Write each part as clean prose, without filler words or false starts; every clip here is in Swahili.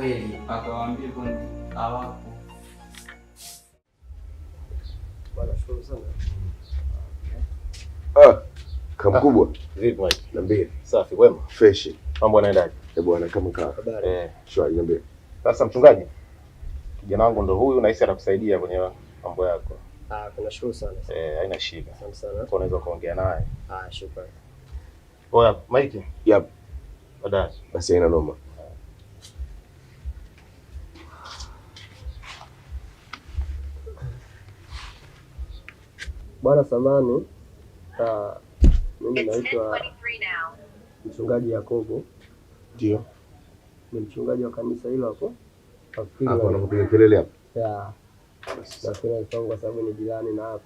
heri akawaambia kwamba hawapo. Bwana shukuru sana. Kamkubwa. Vipi Mike? Niambie. Safi kwema? Fresh. Mambo yanaendaje? Bwana kama kaa. Habari. Shwari, niambie. Sasa mchungaji, kijana wangu ndo huyu, nahisi atakusaidia kwenye mambo yako. Tunashukuru sana. Haina shida. Asante sana. Unaweza kuongea naye. Shukrani. Oya Mike. Yep. Baadaye. Basi haina noma. Bwana samani, mimi naitwa Mchungaji Yakobo. Ndio. Ni mchungaji wa kanisa hilo hapo. Hapo anakupiga kelele hapo. Nafikiri alifahamu kwa sababu ni jirani na hapo.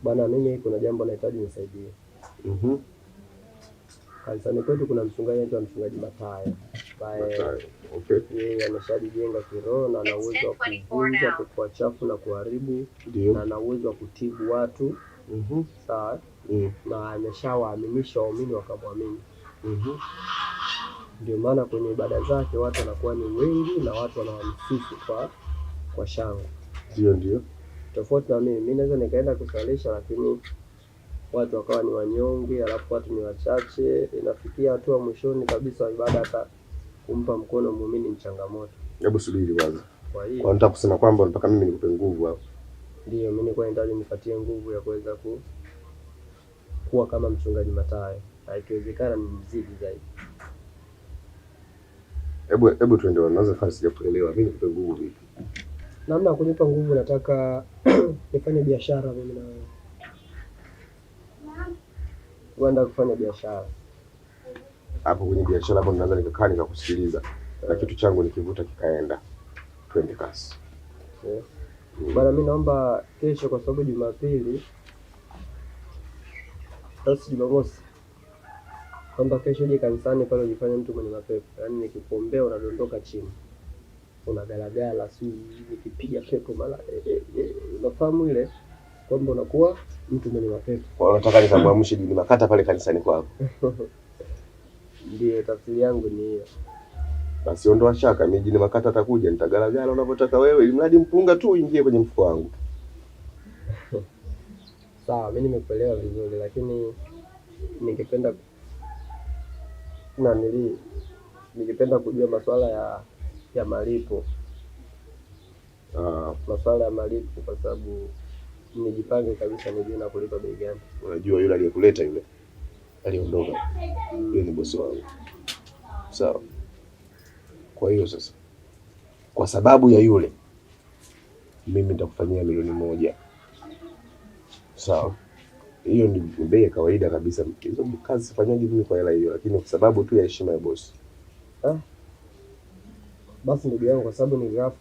Bwana, mimi kuna jambo nahitaji nisaidie. Kanisani kwetu kuna mchungaji anaitwa Mchungaji Mathayo. Okay. Yeye ameshajijenga kiroho na ana uwezo wa kuvunja pepo chafu na kuharibu. Ndio. Na ana uwezo wa kutibu watu. Sawa. Na ameshawaaminisha waumini wakamwamini. Ndio maana kwenye ibada zake watu wanakuwa ni wengi na watu wanawamsifu kwa shangwe. Ndio. Tofauti na mimi naweza nikaenda kusalisha lakini watu wakawa ni wanyonge, alafu watu ni wachache, inafikia hatua mwishoni kabisa ibada hata kumpa mkono muumini ni changamoto. Hebu subiri kwanza. Kwa hiyo nataka kusema kwamba nataka mimi nikupe nguvu hapo. Ndio, mimi nilikuwa nahitaji nipatie nguvu ya kuweza kuwa kama Mchungaji Mathayo. Haikiwezekana ni mzidi zaidi. Hebu tuende, unaanza fasi sijakuelewa. Mimi nikupe nguvu vipi? Namna ya kunipa nguvu, nataka nifanye biashara mimi na wewe. Uenda kufanya biashara. Hapo kwenye biashara hapo ninaanza nikakaa nikakusikiliza. Na kitu changu nikivuta kikaenda. Twende kasi. Bwana, mimi naomba kesho kwa sababu Jumapili. Sasa Jumamosi. Naomba kesho uje kanisani pale ujifanye mtu mwenye mapepo. Yaani nikikuombea unadondoka chini. Unagalagala, si nikipiga pepo mara. Unafahamu ile kwamba unakuwa mtu mwenye mapepo. Kwa hiyo nataka nikamwamshe Jini Makata pale kanisani kwako. Ndio tafsiri yangu ni hiyo. Basi ondoa shaka, mimi Jini Makata atakuja, nitagalagala unavyotaka wewe, ili mradi mpunga tu uingie kwenye mfuko wangu. Sawa, mimi nimekuelewa vizuri, lakini ningependa kujua masuala ya malipo. Masuala ya malipo kwa sababu nijipange kabisa nijue na kulipa bei gani. Unajua yule aliyekuleta yule aliondoka. Yule ni bosi wangu. Sawa. Kwa hiyo sasa, kwa sababu ya yule, mimi nitakufanyia milioni 1. Sawa. Hiyo ni bei ya kawaida kabisa. Hizo kazi sifanyaje mimi kwa hela hiyo, lakini kwa sababu tu ya heshima ya bosi. Basi ndugu yangu, kwa sababu ni ghafla